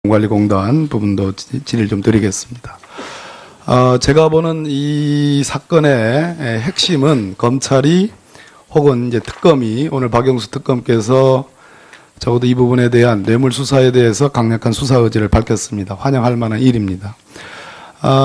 관리공단 부분도 질의를 좀 드리겠습니다. 제가 보는 이 사건의 핵심은 검찰이 혹은 이제 특검이 오늘 박영수 특검께서 적어도 이 부분에 대한 뇌물수사에 대해서 강력한 수사 의지를 밝혔습니다. 환영할 만한 일입니다.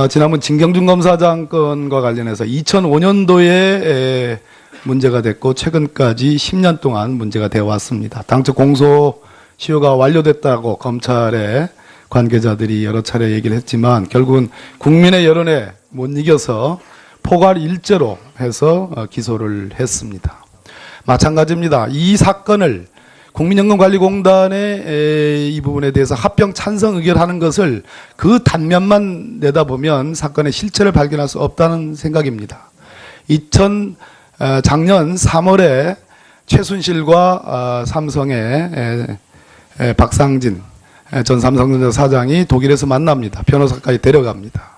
지난번 진경준 검사장 건과 관련해서 2005년도에 문제가 됐고 최근까지 10년 동안 문제가 되어 왔습니다. 당초 공소시효가 완료됐다고 검찰의 관계자들이 여러 차례 얘기를 했지만 결국은 국민의 여론에 못 이겨서 포괄 일죄로 해서 기소를 했습니다. 마찬가지입니다. 이 사건을 국민연금관리공단의 이 부분에 대해서 합병 찬성 의결하는 것을 그 단면만 내다보면 사건의 실체를 발견할 수 없다는 생각입니다. 작년 3월에 최순실과 삼성의 박상진 전 삼성전자 사장이 독일에서 만납니다. 변호사까지 데려갑니다.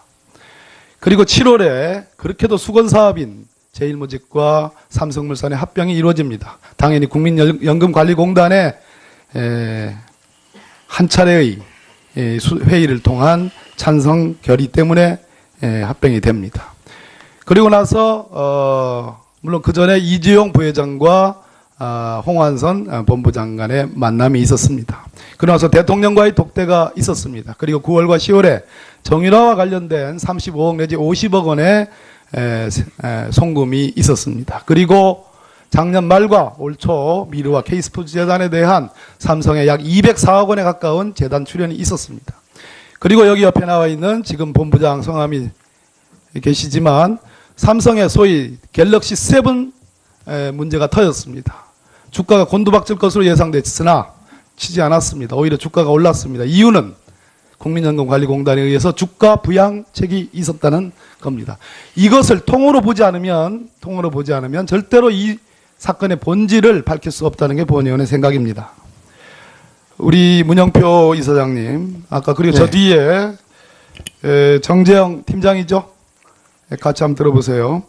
그리고 7월에 그렇게도 수건사업인 제일모직과 삼성물산의 합병이 이루어집니다. 당연히 국민연금관리공단의 한 차례의 회의를 통한 찬성 결의 때문에 합병이 됩니다. 그리고 나서 물론 그 전에 이재용 부회장과 홍완선 본부장 간의 만남이 있었습니다. 그러고 나서 대통령과의 독대가 있었습니다. 그리고 9월과 10월에 정유라와 관련된 35억 내지 50억 원의 송금이 있었습니다. 그리고 작년 말과 올 초 미르와 K스포츠 재단에 대한 삼성의 약 204억 원에 가까운 재단 출연이 있었습니다. 그리고 여기 옆에 나와 있는 지금 본부장 성함이 계시지만 삼성의 소위 갤럭시 7 문제가 터졌습니다. 주가가 곤두박질 것으로 예상됐으나 치지 않았습니다. 오히려 주가가 올랐습니다. 이유는 국민연금관리공단에 의해서 주가 부양책이 있었다는 겁니다. 이것을 통으로 보지 않으면 절대로 이 사건의 본질을 밝힐 수 없다는 게 본의원의 생각입니다. 우리 문영표 이사장님, 아까 그리고 저 뒤에 정재영 팀장이죠? 같이 한번 들어보세요.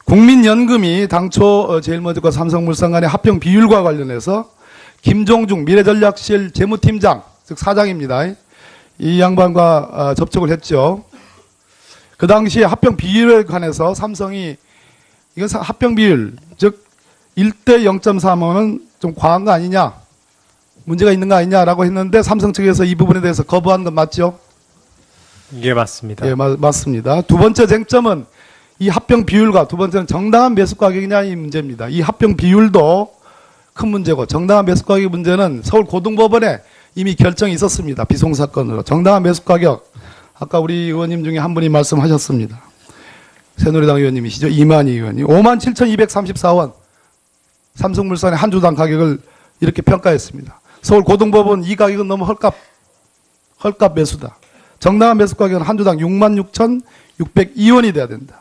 국민연금이 당초 제일모직과 삼성물산 간의 합병 비율과 관련해서 김종중 미래전략실 재무팀장, 즉 사장입니다. 이 양반과 접촉을 했죠. 그 당시에 합병 비율에 관해서 삼성이 이건 합병 비율, 즉 1대 0.35는 좀 과한 거 아니냐, 문제가 있는 거 아니냐라고 했는데 삼성 측에서 이 부분에 대해서 거부한 건 맞죠? 예, 맞습니다. 예, 맞습니다. 두 번째 쟁점은 이 합병 비율과 두 번째는 정당한 매수 가격이냐 이 문제입니다. 이 합병 비율도 큰 문제고 정당한 매수 가격 문제는 서울 고등법원에 이미 결정이 있었습니다. 비송사건으로. 정당한 매수 가격, 아까 우리 의원님 중에 한 분이 말씀하셨습니다. 새누리당 의원님이시죠. 이만희 의원이 57,234원 삼성물산의 한 주당 가격을 이렇게 평가했습니다. 서울 고등법원 이 가격은 너무 헐값 매수다. 정당한 매수 가격은 한 주당 66,602원이 돼야 된다.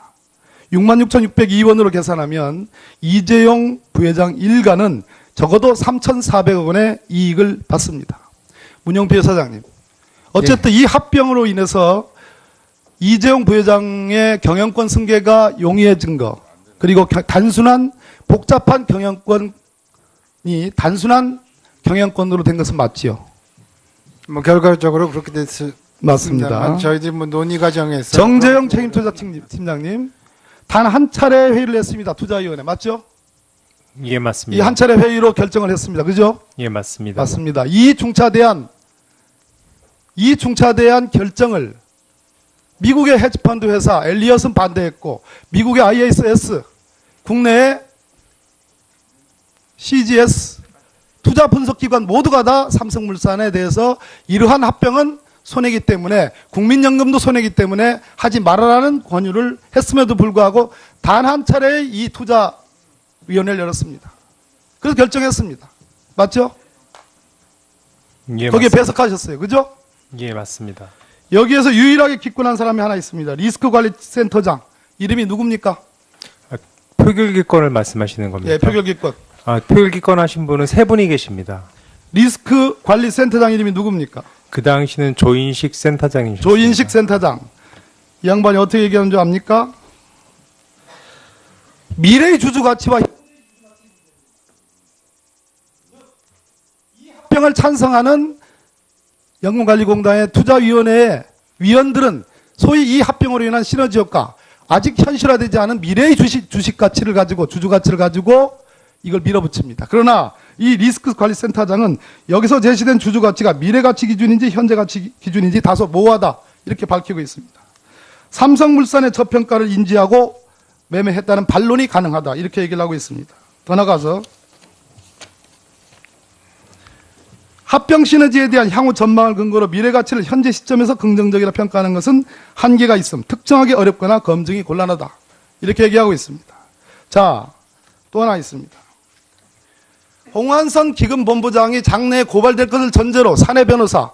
66,602원으로 계산하면 이재용 부회장 일가는 적어도 3,400억 원의 이익을 받습니다. 문영표 사장님, 어쨌든 이 합병으로 인해서 이재용 부회장의 경영권 승계가 용이해진 거, 그리고 단순한 복잡한 경영권이 단순한 경영권으로 된 것은 맞지요? 뭐 결과적으로 그렇게 됐습니다. 맞습니다. 저희들이 뭐 논의 과정에서 정재영 책임투자팀장님, 단 한 차례 회의를 했습니다. 투자위원회 맞죠? 예, 이 맞습니다. 한 차례 회의로 결정을 했습니다. 그죠? 예, 맞습니다. 맞습니다. 이 중차대한 결정을 미국의 헤지펀드 회사 엘리엇은 반대했고 미국의 ISS, 국내의 CGS 투자 분석기관 모두가 다 삼성물산에 대해서 이러한 합병은 손해기 때문에 국민연금도 손해기 때문에 하지 말아라는 권유를 했음에도 불구하고 단 한 차례 이 투자위원회를 열었습니다. 그래서 결정했습니다. 맞죠? 예, 거기에 맞습니다. 배석하셨어요. 그죠? 예, 맞습니다. 여기에서 유일하게 기권한 사람이 하나 있습니다. 리스크관리센터장. 이름이 누굽니까? 표결기권을 말씀하시는 겁니까? 예, 표결기권. 표결기권 하신 분은 세 분이 계십니다. 리스크관리센터장 이름이 누굽니까? 그 당시는 조인식 센터장이셨습니다. 조인식 센터장. 이 양반이 어떻게 얘기하는 줄 압니까? 미래의 주주 가치와 이 합병을 찬성하는 연금관리공단의 투자위원회의 위원들은 소위 이 합병으로 인한 시너지 효과, 아직 현실화되지 않은 미래의 주식 가치를 가지고, 주주 가치를 가지고 이걸 밀어붙입니다. 그러나 이 리스크관리센터장은 여기서 제시된 주주 가치가 미래 가치 기준인지 현재 가치 기준인지 다소 모호하다, 이렇게 밝히고 있습니다. 삼성물산의 저평가를 인지하고 매매했다는 반론이 가능하다, 이렇게 얘기를 하고 있습니다. 더 나가서 합병 시너지에 대한 향후 전망을 근거로 미래 가치를 현재 시점에서 긍정적이라 평가하는 것은 한계가 있음, 특정하기 어렵거나 검증이 곤란하다, 이렇게 얘기하고 있습니다. 자, 또 하나 있습니다. 홍한선 기금본부장이 장래에 고발될 것을 전제로 사내 변호사,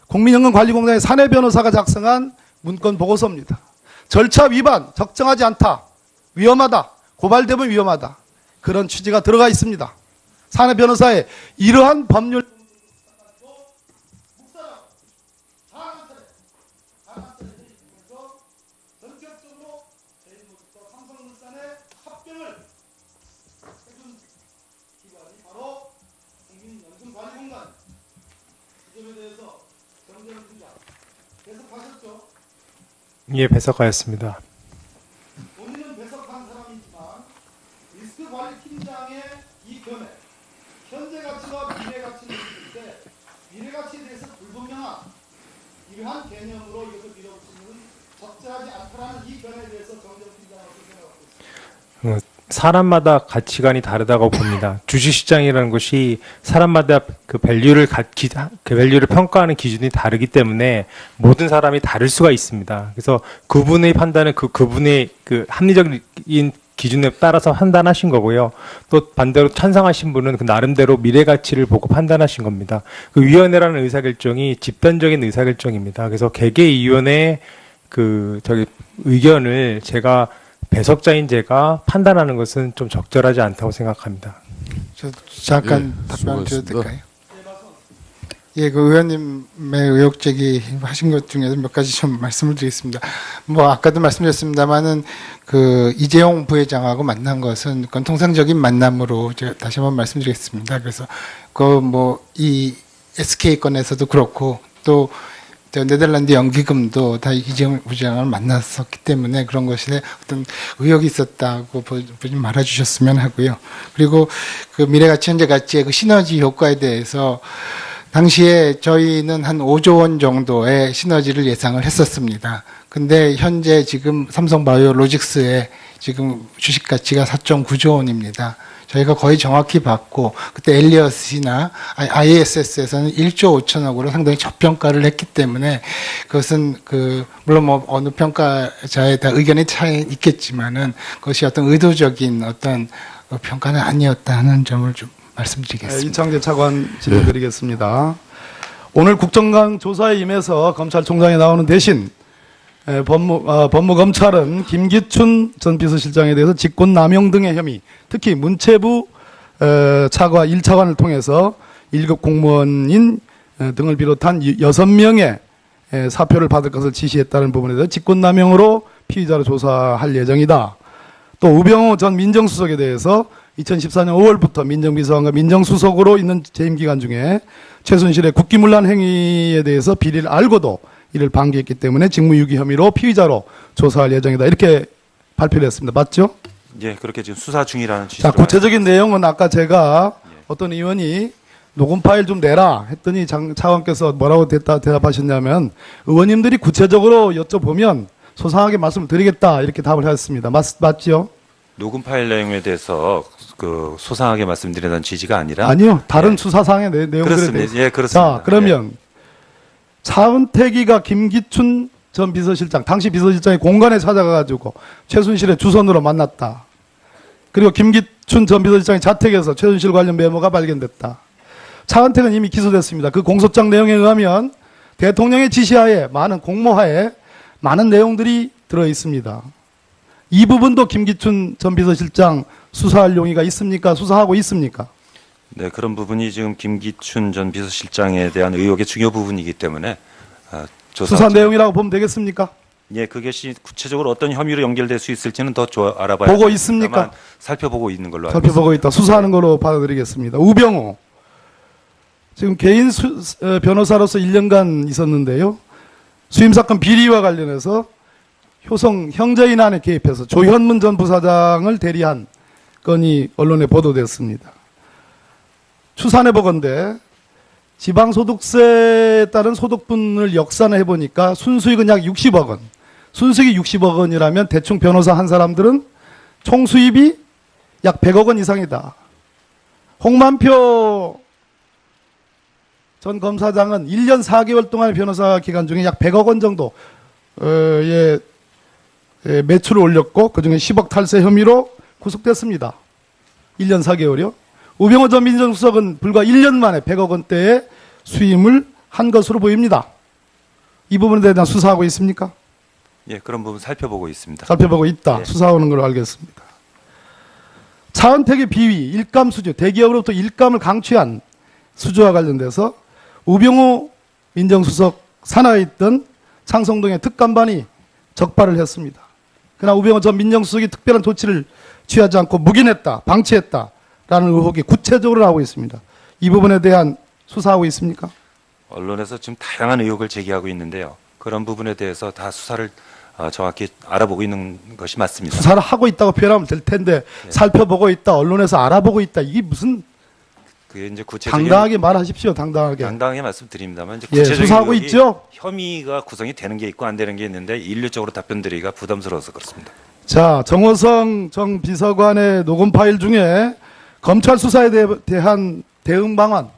국민연금관리공단의 사내 변호사가 작성한 문건 보고서입니다. 절차 위반, 적정하지 않다, 위험하다, 고발되면 위험하다, 그런 취지가 들어가 있습니다. 사내 변호사의 이러한 법률 전격적으로 삼성물산의 합병을 해준 기관이 바로 국민연금관리공단. 이 점에 대해서 정재현 팀장 배석하셨죠? 예, 배석하였습니다. 본인은 배석한 사람이지만 리스크관리팀장의 이 견해, 현재 가치와 미래 가치를 있을 때 미래 가치에 대해서 불분명한 이러한 개념으로 이것을 밀어붙이는 적절하지 않다라는 이 견해에 대해서 정재현 팀장은 어떻게 생각하고 있습니까? 사람마다 가치관이 다르다고 봅니다. 주식시장이라는 것이 사람마다 그 밸류를 평가하는 기준이 다르기 때문에 모든 사람이 다를 수가 있습니다. 그래서 그분의 판단은 그분의 그 합리적인 기준에 따라서 판단하신 거고요. 또 반대로 찬성하신 분은 그 나름대로 미래 가치를 보고 판단하신 겁니다. 그 위원회라는 의사결정이 집단적인 의사결정입니다. 그래서 개개위원회 의견을 배석자인 제가 판단하는 것은 좀 적절하지 않다고 생각합니다. 저 잠깐 예, 답변 드려도 수고하셨습니다. 될까요? 예, 그 의원님의 의혹 제기하신 것 중에서 몇 가지 좀 말씀을 드리겠습니다. 뭐 아까도 말씀드렸습니다만은 그 이재용 부회장하고 만난 것은 그건 통상적인 만남으로 제가 다시 한번 말씀드리겠습니다. 그래서 그 뭐 이 SK 건에서도 그렇고 또 네덜란드 연기금도 다 이재용 부회장을 만났었기 때문에 그런 것에 어떤 의혹이 있었다고 보지 말아주셨으면 하고요. 그리고 그 미래가치 현재가치의 그 시너지 효과에 대해서 당시에 저희는 한 5조 원 정도의 시너지를 예상을 했었습니다. 근데 현재 지금 삼성바이오로직스의 지금 주식 가치가 4.9조 원입니다. 저희가 거의 정확히 봤고 그때 엘리엇이나 ISS에서는 1조 5천억으로 상당히 저평가를 했기 때문에 그것은 물론 뭐 어느 평가자에 다 의견의 차이 있겠지만은 그것이 어떤 의도적인 어떤 평가는 아니었다 하는 점을 좀 말씀드리겠습니다. 이창재 차관 질문드리겠습니다. 오늘 국정감 조사에 임해서 검찰총장이 나오는 대신 법무검찰은 김기춘 전 비서실장에 대해서 직권남용 등의 혐의, 특히 문체부 차관 1차관을 통해서 1급 공무원인 등을 비롯한 6명의 사표를 받을 것을 지시했다는 부분에 대해서 직권남용으로 피의자로 조사할 예정이다. 또 우병우 전 민정수석에 대해서 2014년 5월부터 민정비서관과 민정수석으로 있는 재임 기간 중에 최순실의 국기문란 행위에 대해서 비리를 알고도 이를 방기했기 때문에 직무유기 혐의로 피의자로 조사할 예정이다. 이렇게 발표를 했습니다. 맞죠? 예, 그렇게 지금 수사 중이라는 자, 취지로. 구체적인 내용은 아까 제가 어떤 의원이 녹음 파일 좀 내라 했더니 차관께서 뭐라고 대답하셨냐면 의원님들이 구체적으로 여쭤보면 소상하게 말씀을 드리겠다 이렇게 답을 하셨습니다. 맞죠? 녹음 파일 내용에 대해서 소상하게 말씀드리는 취지가 아니라. 아니요. 다른 예. 수사상의 내용들에 그렇습니다. 대해서. 예, 그렇습니다. 자, 그러면 차은택이가 김기춘 전 비서실장, 당시 비서실장이 공간에 찾아가가지고 최순실의 주선으로 만났다. 그리고 김기춘 전 비서실장의 자택에서 최순실 관련 메모가 발견됐다. 차은택은 이미 기소됐습니다. 그 공소장 내용에 의하면 대통령의 지시하에 많은 공모하에 많은 내용들이 들어 있습니다. 이 부분도 김기춘 전 비서실장 수사할 용의가 있습니까? 수사하고 있습니까? 네, 그런 부분이 지금 김기춘 전 비서실장에 대한 의혹의 중요 부분이기 때문에 수사 내용이라고 보면 되겠습니까? 예, 그것이 구체적으로 어떤 혐의로 연결될 수 있을지는 더 알아봐야 보고 있습니까? 살펴보고 있는 걸로 알고 살펴보고 있다. 수사하는 걸로 받아들이겠습니다. 우병우 지금 개인 변호사로서 1년간 있었는데요. 수임사건 비리와 관련해서 효성 형제인안에 개입해서 조현문 전 부사장을 대리한 건이 언론에 보도됐습니다. 추산해 보건대 지방소득세에 따른 소득분을 역산을 해보니까 순수익은 약 60억 원. 순수익이 60억 원이라면 대충 변호사 한 사람들은 총 수입이 약 100억 원 이상이다. 홍만표 전 검사장은 1년 4개월 동안의 변호사 기간 중에 약 100억 원 정도의 매출을 올렸고 그중에 10억 탈세 혐의로 구속됐습니다. 1년 4개월이요. 우병호 전 민정수석은 불과 1년 만에 100억 원대의 수임을 한 것으로 보입니다. 이 부분에 대한 수사하고 있습니까? 예, 그런 부분 살펴보고 있습니다. 살펴보고 있다. 예. 수사하는 걸로 알겠습니다. 차은택의 비위, 일감 수주, 대기업으로부터 일감을 강취한 수주와 관련돼서 우병우 민정수석 산하에 있던 창성동의 특감반이 적발을 했습니다. 그러나 우병우 전 민정수석이 특별한 조치를 취하지 않고 묵인했다, 방치했다라는 의혹이 구체적으로 나오고 있습니다. 이 부분에 대한 수사하고 있습니까? 언론에서 지금 다양한 의혹을 제기하고 있는데요. 그런 부분에 대해서 다 수사를 정확히 알아보고 있는 것이 맞습니다. 수사를 하고 있다고 표현하면 될 텐데 살펴보고 있다, 언론에서 알아보고 있다. 이게 무슨 그게 이제 구체적인 당당하게 말하십시오. 당당하게. 당당하게 말씀드립니다만 이제 예, 구체적인 수사하고 의혹이 있죠. 혐의가 구성이 되는 게 있고 안 되는 게 있는데 일률적으로 답변드리기가 부담스러워서 그렇습니다. 자, 정호성 정 비서관의 녹음 파일 중에 검찰 수사에 대한 대응 방안,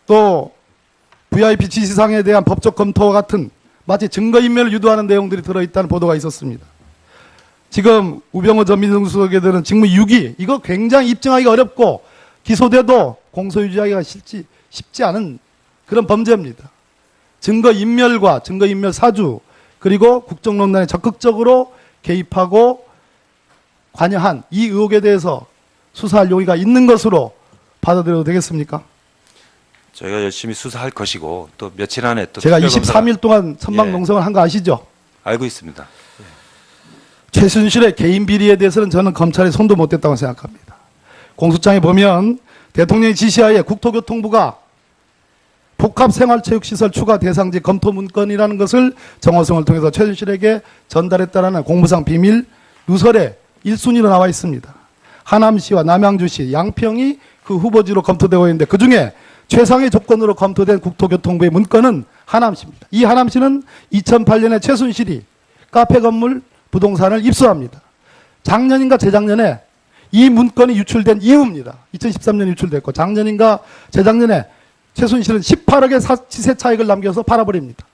또 VIP 지시상에 대한 법적 검토와 같은 마치 증거인멸을 유도하는 내용들이 들어있다는 보도가 있었습니다. 지금 우병우 전 민정수석에 대한 직무 유기, 이거 굉장히 입증하기가 어렵고 기소돼도 공소유지하기가 쉽지 않은 그런 범죄입니다. 증거인멸과 증거인멸 사주, 그리고 국정농단에 적극적으로 개입하고 관여한 이 의혹에 대해서 수사할 용의가 있는 것으로 받아들여도 되겠습니까? 저희가 열심히 수사할 것이고 또 며칠 안에 또 제가 특별검사가- 23일 동안 천막농성을 한 거 아시죠? 알고 있습니다. 최순실의 개인 비리에 대해서는 저는 검찰이 손도 못 댔다고 생각합니다. 공소장에 보면 대통령의 지시하에 국토교통부가 복합생활체육시설 추가 대상지 검토 문건이라는 것을 정호성을 통해서 최순실에게 전달했다라는 공무상 비밀 누설에 1순위로 나와 있습니다. 하남시와 남양주시, 양평이 그 후보지로 검토되고 있는데 그중에 최상의 조건으로 검토된 국토교통부의 문건은 하남시입니다. 이 하남시는 2008년에 최순실이 카페 건물 부동산을 입수합니다. 작년인가 재작년에 이 문건이 유출된 이후입니다. 2013년 유출됐고 작년인가 재작년에 최순실은 18억의 시세 차익을 남겨서 팔아버립니다.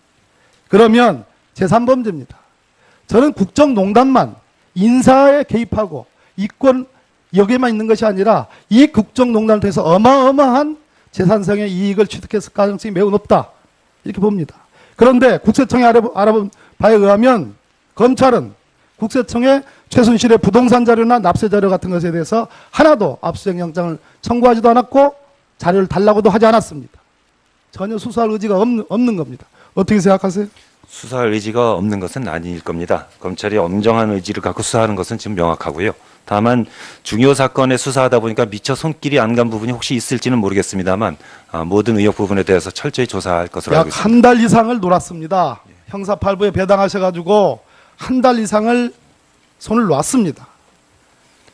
그러면 제3범죄입니다. 저는 국정농단만 인사에 개입하고 이권 여기에만 있는 것이 아니라 이 국정농단을 통해서 어마어마한 재산성의 이익을 취득했을 가능성이 매우 높다. 이렇게 봅니다. 그런데 국세청이 알아본 바에 의하면 검찰은 국세청에 최순실의 부동산 자료나 납세 자료 같은 것에 대해서 하나도 압수수색 영장을 청구하지도 않았고 자료를 달라고도 하지 않았습니다. 전혀 수사할 의지가 없는 겁니다. 어떻게 생각하세요? 수사할 의지가 없는 것은 아닐 겁니다. 검찰이 엄정한 의지를 갖고 수사하는 것은 지금 명확하고요. 다만 중요 사건에 수사하다 보니까 미처 손길이 안 간 부분이 혹시 있을지는 모르겠습니다만 모든 의혹 부분에 대해서 철저히 조사할 것으로 알고 약 있습니다. 한 달 이상을 놀았습니다. 형사 8부에 배당하셔가지고 한 달 이상을 손을 놨습니다.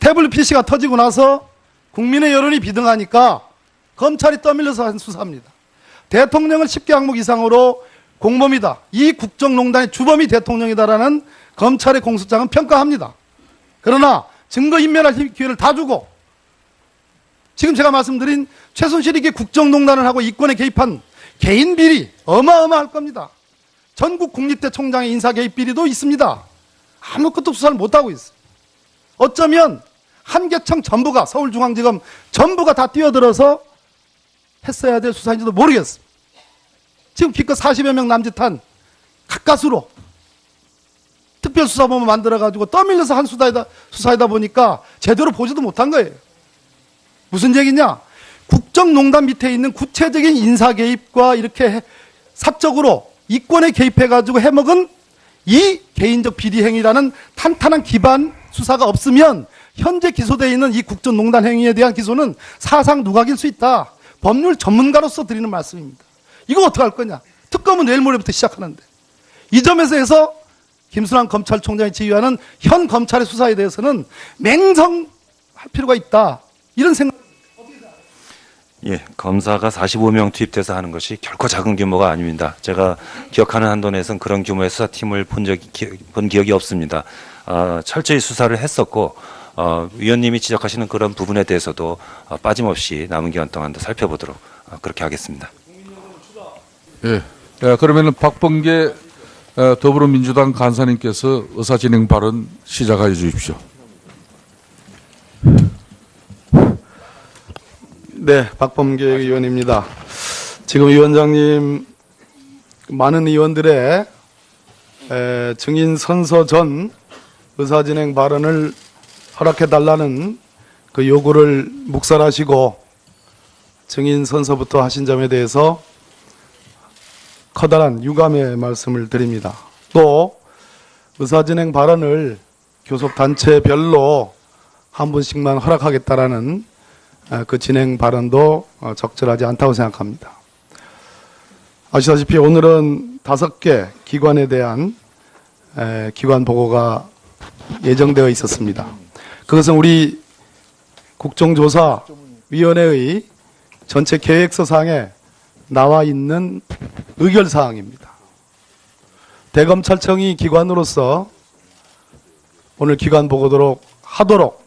태블릿 PC가 터지고 나서 국민의 여론이 비등하니까 검찰이 떠밀려서 한 수사입니다. 대통령을 10개 항목 이상으로 공범이다. 이 국정농단의 주범이 대통령이다라는 검찰의 공소장은 평가합니다. 그러나 증거인멸할 기회를 다 주고 지금 제가 말씀드린 최순실에게 국정농단을 하고 이권에 개입한 개인 비리 어마어마할 겁니다. 전국 국립대 총장의 인사 개입 비리도 있습니다. 아무것도 수사를 못하고 있어요. 어쩌면 한계청 전부가 서울중앙지검 전부가 다 뛰어들어서 했어야 될 수사인지도 모르겠어요. 지금 기껏 40여 명 남짓한 가까스로 특별수사본부 만들어가지고 떠밀려서 한 수사이다 보니까 제대로 보지도 못한 거예요. 무슨 얘기냐? 국정농단 밑에 있는 구체적인 인사 개입과 이렇게 사적으로 이권에 개입해가지고 해먹은 이 개인적 비리 행위라는 탄탄한 기반 수사가 없으면 현재 기소되어 있는 이 국정농단 행위에 대한 기소는 사상 누각일 수 있다. 법률 전문가로서 드리는 말씀입니다. 이거 어떡할 거냐? 특검은 내일 모레부터 시작하는데. 이 점에서 해서 김순환 검찰총장이 지휘하는 현 검찰의 수사에 대해서는 맹성할 필요가 있다. 이런 생각. 예, 검사가 45명 투입돼서 하는 것이 결코 작은 규모가 아닙니다. 제가 기억하는 한도 내에서는 그런 규모의 수사팀을 본 기억이 없습니다. 철저히 수사를 했었고, 위원님이 지적하시는 그런 부분에 대해서도 빠짐없이 남은 기간 동안도 살펴보도록 그렇게 하겠습니다. 예. 그러면은 박범계 더불어민주당 간사님께서 의사진행 발언 시작하여 주십시오. 네, 박범계 의원입니다. 지금 위원장님 많은 의원들의 증인 선서 전 의사진행 발언을 허락해달라는 그 요구를 묵살하시고 증인 선서부터 하신 점에 대해서 커다란 유감의 말씀을 드립니다. 또 의사진행 발언을 교섭단체별로 한 분씩만 허락하겠다라는 그 진행 발언도 적절하지 않다고 생각합니다. 아시다시피 오늘은 5개 기관에 대한 기관 보고가 예정되어 있었습니다. 그것은 우리 국정조사위원회의 전체 계획서상에 나와 있는 의결사항입니다. 대검찰청이 기관으로서 오늘 기관 보고도록 하도록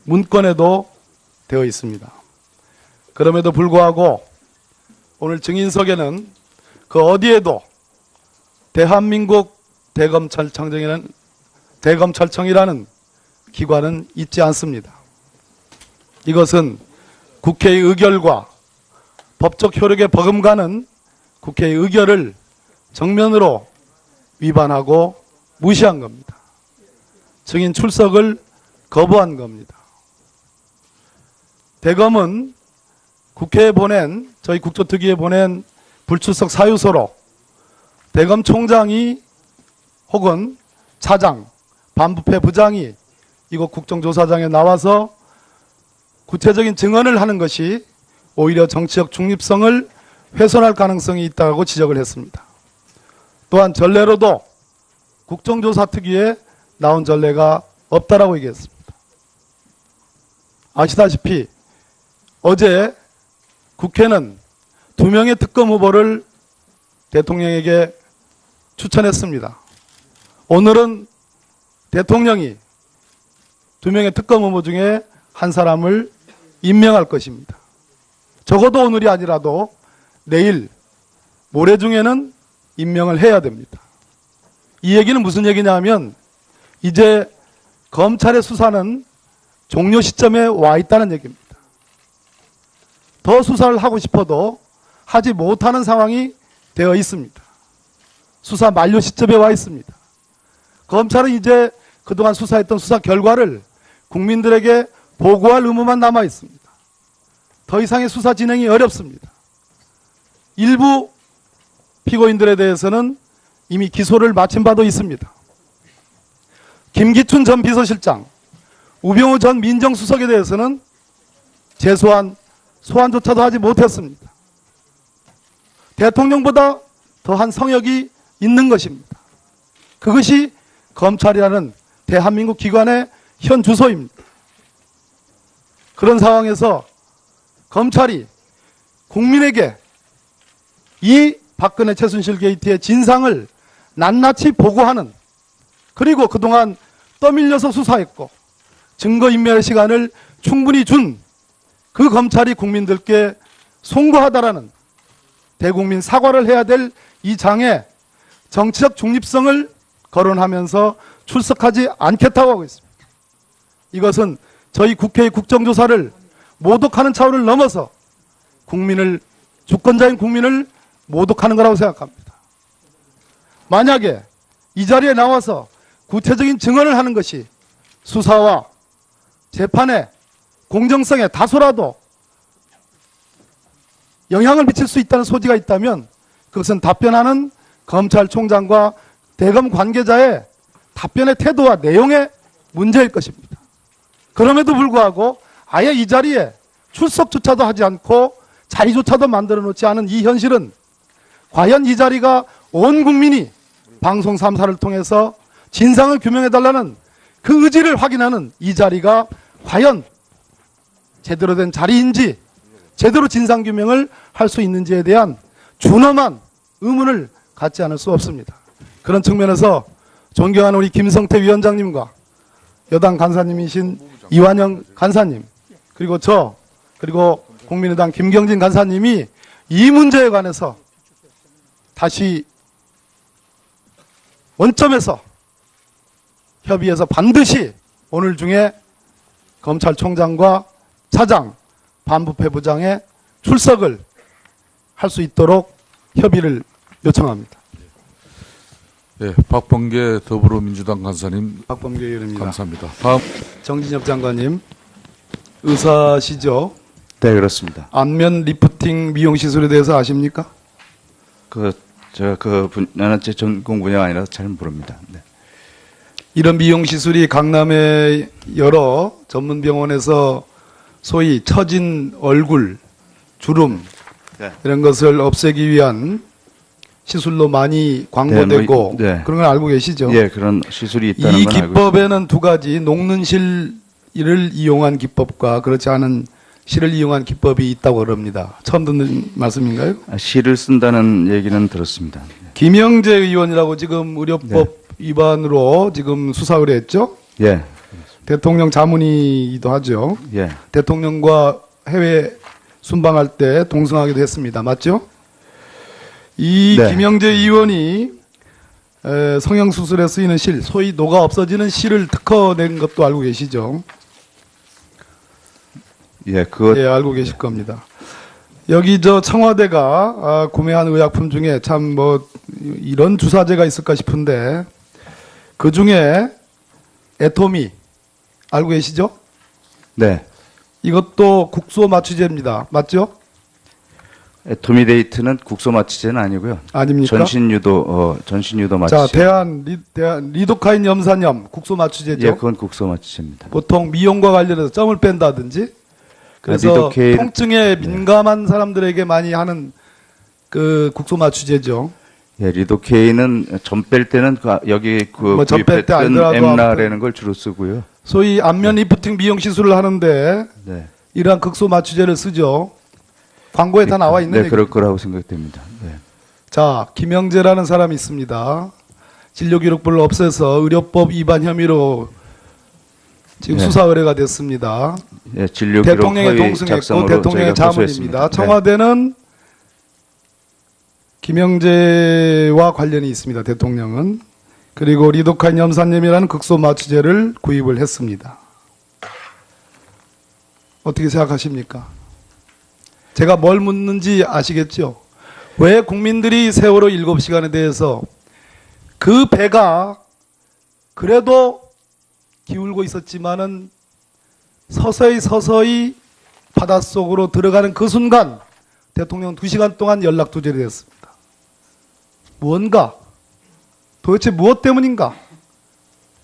문건에도 되어 있습니다. 그럼에도 불구하고 오늘 증인석에는 그 어디에도 대한민국 대검찰청이라는 기관은 있지 않습니다. 이것은 국회의 의결과 법적 효력에 버금가는 국회의 의결을 정면으로 위반하고 무시한 겁니다. 증인 출석을 거부한 겁니다. 대검은 국회에 보낸, 저희 국조특위에 보낸 불출석 사유서로 대검 총장이 혹은 차장, 반부패 부장이 이곳 국정조사장에 나와서 구체적인 증언을 하는 것이 오히려 정치적 중립성을 훼손할 가능성이 있다고 지적을 했습니다. 또한 전례로도 국정조사특위에 나온 전례가 없다라고 얘기했습니다. 아시다시피 어제 국회는 2명의 특검 후보를 대통령에게 추천했습니다. 오늘은 대통령이 2명의 특검 후보 중에 한 사람을 임명할 것입니다. 적어도 오늘이 아니라도 내일, 모레 중에는 임명을 해야 됩니다. 이 얘기는 무슨 얘기냐 하면 이제 검찰의 수사는 종료 시점에 와 있다는 얘기입니다. 더 수사를 하고 싶어도 하지 못하는 상황이 되어 있습니다. 수사 만료 시점에 와 있습니다. 검찰은 이제 그동안 수사했던 수사 결과를 국민들에게 보고할 의무만 남아 있습니다. 더 이상의 수사 진행이 어렵습니다. 일부 피고인들에 대해서는 이미 기소를 마친 바도 있습니다. 김기춘 전 비서실장, 우병우 전 민정수석에 대해서는 재소환, 소환조차도 하지 못했습니다. 대통령보다 더한 성역이 있는 것입니다. 그것이 검찰이라는 대한민국 기관의 현 주소입니다. 그런 상황에서 검찰이 국민에게 이 박근혜 최순실 게이트의 진상을 낱낱이 보고하는, 그리고 그동안 떠밀려서 수사했고 증거인멸의 시간을 충분히 준 그 검찰이 국민들께 송구하다라는 대국민 사과를 해야 될 이 장에 정치적 중립성을 거론하면서 출석하지 않겠다고 하고 있습니다. 이것은 저희 국회의 국정조사를 모독하는 차원을 넘어서 국민을, 주권자인 국민을 모독하는 거라고 생각합니다. 만약에 이 자리에 나와서 구체적인 증언을 하는 것이 수사와 재판의 공정성에 다소라도 영향을 미칠 수 있다는 소지가 있다면 그것은 답변하는 검찰총장과 대검 관계자의 답변의 태도와 내용의 문제일 것입니다. 그럼에도 불구하고 아예 이 자리에 출석조차도 하지 않고 자리조차도 만들어 놓지 않은 이 현실은 과연 이 자리가 온 국민이 방송 3사를 통해서 진상을 규명해달라는 그 의지를 확인하는 이 자리가 과연 제대로 된 자리인지 제대로 진상규명을 할 수 있는지에 대한 준엄한 의문을 갖지 않을 수 없습니다. 그런 측면에서 존경하는 우리 김성태 위원장님과 여당 간사님이신 이완영 간사님 그리고 저 그리고 국민의당 김경진 간사님이 이 문제에 관해서 다시 원점에서 협의해서 반드시 오늘 중에 검찰총장과 차장, 반부패부장의 출석을 할 수 있도록 협의를 요청합니다. 예, 박범계 더불어민주당 간사님 박범계 의원입니다. 감사합니다. 다음 정진엽 장관님, 의사시죠? 네, 그렇습니다. 안면 리프팅 미용 시술에 대해서 아십니까? 분야는 제 전공 분야가 아니라서 잘 모릅니다. 네. 이런 미용 시술이 강남의 여러 전문 병원에서 소위 처진 얼굴, 주름 네. 이런 것을 없애기 위한 시술로 많이 광고되고 네. 그런 걸 알고 계시죠? 예, 그런 시술이 있다는 이 건 알고 기법에는 두 가지 녹는 실을 이용한 기법과 그렇지 않은 실을 이용한 기법이 있다고 그럽니다. 처음 듣는 말씀인가요? 있습니다. 시를 쓴다는 얘기는 들었습니다. 김영재 의원이라고 지금 의료법 위반으로 지금 수사 의뢰했죠? 예, 대통령 자문이기도 하죠. 예, 대통령과 해외 순방할 때 동승하기도 했습니다. 맞죠? 이 네. 김영재 의원이 성형수술에 쓰이는 실, 소위 녹아 없어지는 실을 특허낸 것도 알고 계시죠? 예, 그것 예, 알고 계실 겁니다. 여기 저 청와대가 구매한 의약품 중에 참 뭐 이런 주사제가 있을까 싶은데 그 중에 애토미 알고 계시죠? 네, 이것도 국소 마취제입니다. 맞죠? 에토미데이트는 국소 마취제는 아니고요. 아닙니까? 전신유도 마취제. 자, 대한 리도카인 염산염 국소 마취제죠. 예, 그건 국소 마취제입니다. 보통 미용과 관련해서 점을 뺀다든지 그래서 리도케인- 통증에 민감한 사람들에게 많이 하는 그 국소 마취제죠. 예, 리도케인은 점 뺄 때는 여기 뭐점뺄때 구입했던 아니더라도 엠라라는 걸 주로 쓰고요. 소위 안면 리프팅 미용 시술을 하는데 네, 이러한 극소 마취제를 쓰죠. 광고에 다 나와 있는 네, 얘기. 그럴 거라고 생각됩니다. 네. 자, 김영재라는 사람이 있습니다. 진료기록부를 없애서 의료법 위반 혐의로 지금 네. 수사 의뢰가 됐습니다. 예, 진료 기록 대통령의 허위 동승했고 작성으로 대통령의 저희가 자문입니다. 고소했습니다. 청와대는 김영재와 관련이 있습니다. 대통령은. 그리고 리도카인 염산염이라는 극소 마취제를 구입을 했습니다. 어떻게 생각하십니까? 제가 뭘 묻는지 아시겠죠? 왜 국민들이 세월호 7시간에 대해서 그 배가 그래도 기울고 있었지만은 서서히 바닷속으로 들어가는 그 순간 대통령 2시간 동안 연락 두절이 됐습니다. 무언가? 도대체 무엇 때문인가?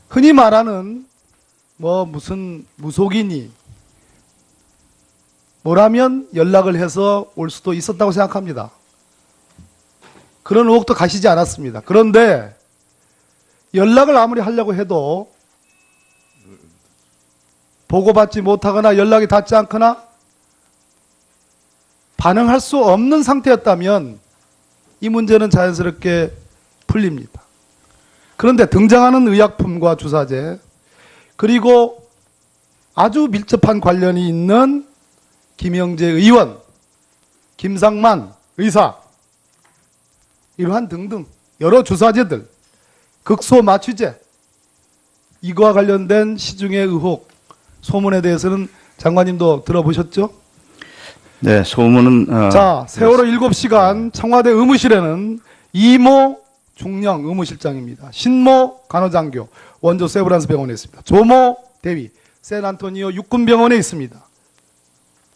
흔히 말하는 뭐 무슨 무속인이 뭐라면 연락을 해서 올 수도 있었다고 생각합니다. 그런 의혹도 가시지 않았습니다. 그런데 연락을 아무리 하려고 해도 보고받지 못하거나 연락이 닿지 않거나 반응할 수 없는 상태였다면 이 문제는 자연스럽게 풀립니다. 그런데 등장하는 의약품과 주사제 그리고 아주 밀접한 관련이 있는 김영재 의원, 김상만 의사 이러한 등등 여러 주사제들, 극소 마취제 이거와 관련된 시중의 의혹, 소문에 대해서는 장관님도 들어보셨죠? 네, 소문은 자, 세월호 7시간 청와대 의무실에는 이모 중령 의무실장입니다. 신모 간호장교 원조 세브란스 병원에 있습니다. 조모 대위 샌안토니오 육군병원에 있습니다.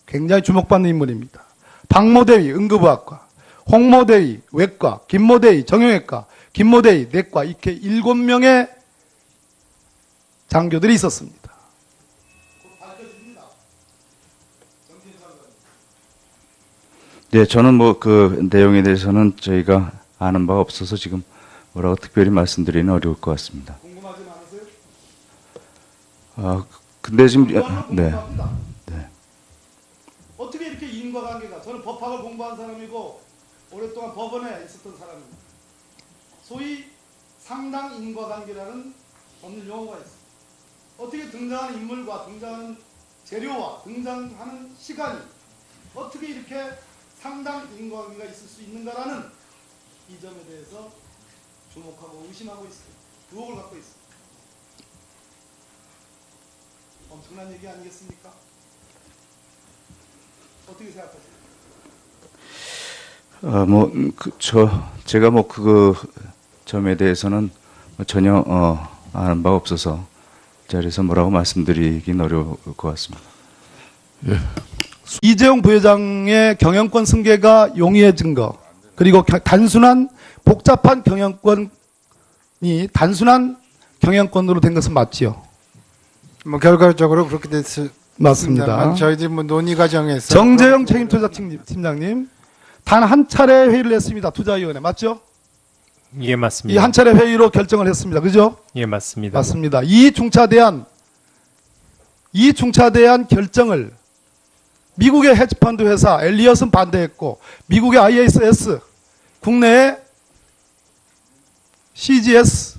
굉장히 주목받는 인물입니다. 박모 대위 응급의학과, 홍모 대위 외과, 김모 대위 정형외과, 김모 대위 내과 이렇게 7명의 장교들이 있었습니다. 네, 저는 뭐 그 내용에 대해서는 저희가 아는 바가 없어서 지금 뭐라고 특별히 말씀드리는 어려울 것 같습니다. 궁금하지 않으세요? 근데 지금 네. 궁금합니다. 네. 어떻게 이렇게 인과관계가, 저는 법학을 공부한 사람이고 오랫동안 법원에 있었던 사람입니다. 소위 상당 인과관계라는 법률 용어가 있습니다. 어떻게 등장하는 인물과 등장하는 재료와 등장하는 시간이 어떻게 이렇게 상당 인과관계가 있을 수 있는가라는 이 점에 대해서 주목하고 의심하고 있습니다. 의혹을 갖고 있습니다. 엄청난 얘기 아니겠습니까? 어떻게 생각하세요? 제가 뭐 그 점에 대해서는 전혀 아는 바가 없어서 이 자리에서 뭐라고 말씀드리긴 어려울 것 같습니다. 이재용 부회장의 경영권 승계가 용의의 증거, 그리고 단순한 복잡한 경영권이 단순한 경영권으로 된 것은 맞지요? 뭐 결과적으로 그렇게 됐습니다. 맞습니다. 저희들이 뭐 논의 과정에서 정재영 책임투자팀장님 단 한 차례 회의를 했습니다. 투자위원회 맞죠? 예, 이 맞습니다. 한 차례 회의로 결정을 했습니다. 그죠? 예, 맞습니다. 맞습니다. 이 중차대한 결정을 미국의 헤지펀드 회사 엘리엇은 반대했고 미국의 ISS, 국내의 CGS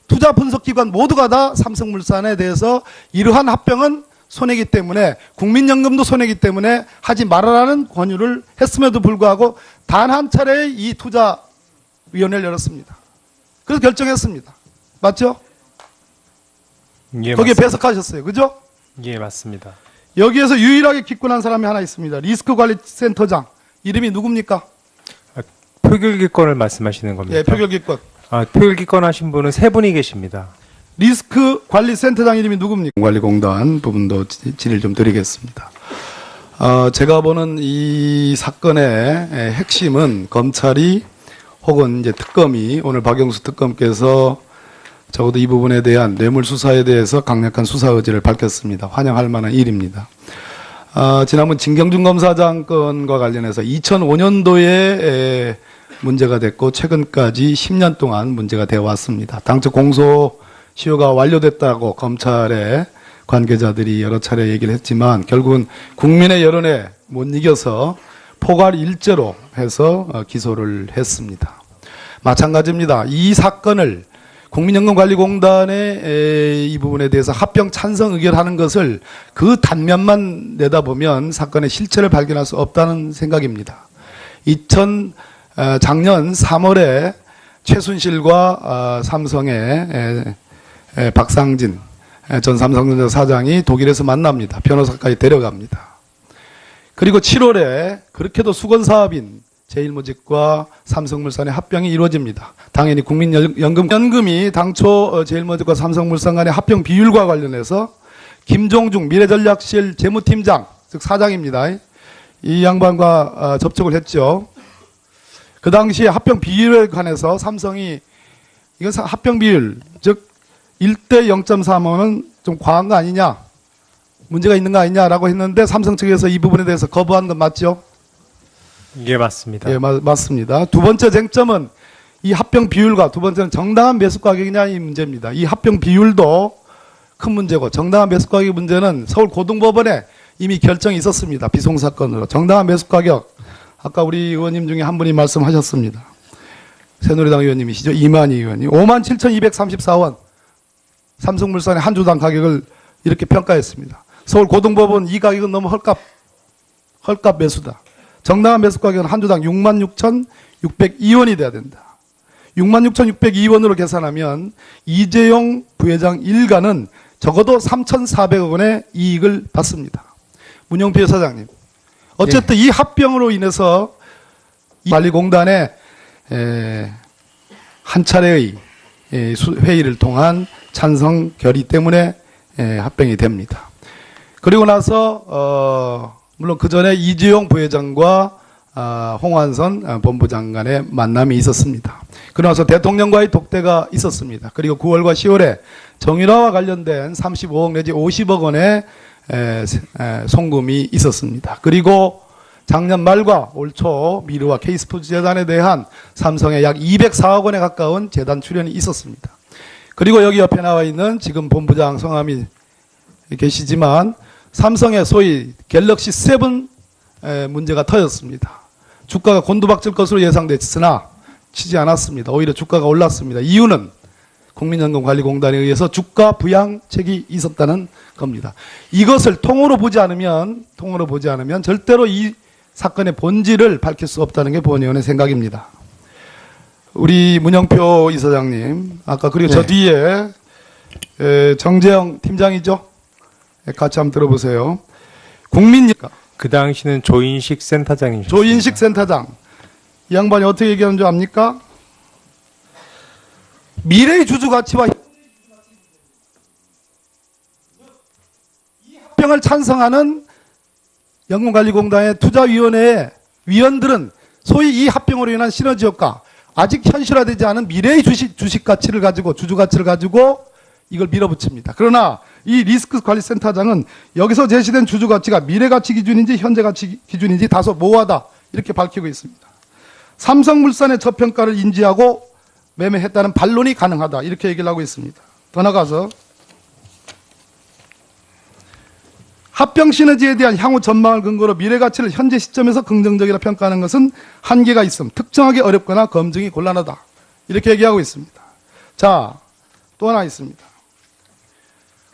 투자 분석기관 모두가 다 삼성물산에 대해서 이러한 합병은 손해기 때문에 국민연금도 손해기 때문에 하지 말아라는 권유를 했음에도 불구하고 단 한 차례 이 투자위원회를 열었습니다. 그래서 결정했습니다. 맞죠? 예, 거기에 맞습니다. 배석하셨어요. 그죠? 예, 맞습니다. 여기에서 유일하게 기권한 사람이 하나 있습니다. 리스크관리센터장. 이름이 누굽니까? 표결기권을 말씀하시는 겁니까? 예, 표결기권. 표결기권 하신 분은 세 분이 계십니다. 리스크관리센터장 이름이 누굽니까? 관리공단 부분도 질의를 좀 드리겠습니다. 제가 보는 이 사건의 핵심은 검찰이 혹은 이제 특검이 오늘 박영수 특검께서 적어도 이 부분에 대한 뇌물수사에 대해서 강력한 수사 의지를 밝혔습니다. 환영할 만한 일입니다. 지난번 진경준 검사장 건과 관련해서 2005년도에 문제가 됐고 최근까지 10년 동안 문제가 되어 왔습니다. 당초 공소시효가 완료됐다고 검찰의 관계자들이 여러 차례 얘기를 했지만 결국은 국민의 여론에 못 이겨서 포괄 일죄로 해서 기소를 했습니다. 마찬가지입니다. 이 사건을 국민연금관리공단의 이 부분에 대해서 합병 찬성 의결하는 것을 그 단면만 내다보면 사건의 실체를 발견할 수 없다는 생각입니다. 작년 3월에 최순실과 삼성의 박상진 전 삼성전자 사장이 독일에서 만납니다. 변호사까지 데려갑니다. 그리고 7월에 그렇게도 수건사업인 제일모직과 삼성물산의 합병이 이루어집니다. 당연히 국민연금이 당초 제일모직과 삼성물산 간의 합병 비율과 관련해서 김종중 미래전략실 재무팀장, 즉 사장입니다. 이 양반과 접촉을 했죠. 그 당시에 합병 비율에 관해서 삼성이 이건 합병 비율, 즉 1대 0.3은 좀 과한 거 아니냐, 문제가 있는 거 아니냐라고 했는데 삼성 측에서 이 부분에 대해서 거부한 건 맞죠? 예, 맞습니다. 예, 맞습니다. 두 번째 쟁점은 이 합병 비율과 두 번째는 정당한 매수 가격이냐 이 문제입니다. 이 합병 비율도 큰 문제고 정당한 매수 가격 문제는 서울 고등법원에 이미 결정이 있었습니다. 비송 사건으로 정당한 매수 가격, 아까 우리 의원님 중에 한 분이 말씀하셨습니다. 새누리당 의원님이시죠? 이만희 의원이 57,234원 삼성물산의 한 주당 가격을 이렇게 평가했습니다. 서울 고등법원 이 가격은 너무 헐값 매수다. 정당한 매수 가격은 한 주당 66,602원이 돼야 된다. 66,602원으로 계산하면 이재용 부회장 일가는 적어도 3,400억 원의 이익을 받습니다. 문영필 사장님. 어쨌든 이 합병으로 인해서 이 관리공단의 한 차례의 회의를 통한 찬성 결의 때문에 합병이 됩니다. 그리고 나서 물론 그 전에 이재용 부회장과 홍완선 본부장 간의 만남이 있었습니다. 그러고 나서 대통령과의 독대가 있었습니다. 그리고 9월과 10월에 정유라와 관련된 35억 내지 50억 원의 송금이 있었습니다. 그리고 작년 말과 올 초 미르와 K스포츠 재단에 대한 삼성의 약 204억 원에 가까운 재단 출연이 있었습니다. 그리고 여기 옆에 나와 있는 지금 본부장 성함이 계시지만 삼성의 소위 갤럭시 7 문제가 터졌습니다. 주가가 곤두박질 것으로 예상됐으나 치지 않았습니다. 오히려 주가가 올랐습니다. 이유는 국민연금관리공단에 의해서 주가 부양책이 있었다는 겁니다. 이것을 통으로 보지 않으면 절대로 이 사건의 본질을 밝힐 수 없다는 게 본의원의 생각입니다. 우리 문영표 이사장님, 아까 그리고 저 뒤에 정재영 팀장이죠? 같이 한번 들어보세요. 그 당시는 조인식 센터장이셨습니다. 조인식 센터장. 이 양반이 어떻게 얘기하는 줄 압니까? 미래의 주주 가치와 이 합병을 찬성하는 연금관리공단의 투자위원회의 위원들은 소위 이 합병으로 인한 시너지 효과, 아직 현실화되지 않은 미래의 주식 가치를 가지고, 주주 가치를 가지고 이걸 밀어붙입니다. 그러나 이 리스크관리센터장은 여기서 제시된 주주 가치가 미래 가치 기준인지 현재 가치 기준인지 다소 모호하다, 이렇게 밝히고 있습니다. 삼성물산의 저평가를 인지하고 매매했다는 반론이 가능하다, 이렇게 얘기를 하고 있습니다. 더 나가서 합병 시너지에 대한 향후 전망을 근거로 미래 가치를 현재 시점에서 긍정적이라 평가하는 것은 한계가 있음, 특정하기 어렵거나 검증이 곤란하다, 이렇게 얘기하고 있습니다. 자, 또 하나 있습니다.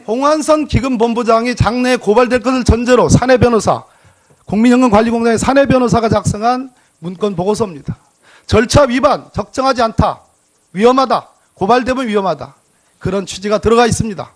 홍한선 기금본부장이 장래에 고발될 것을 전제로 사내 변호사, 국민연금관리공단의 사내 변호사가 작성한 문건 보고서입니다. 절차 위반, 적정하지 않다, 위험하다, 고발되면 위험하다, 그런 취지가 들어가 있습니다.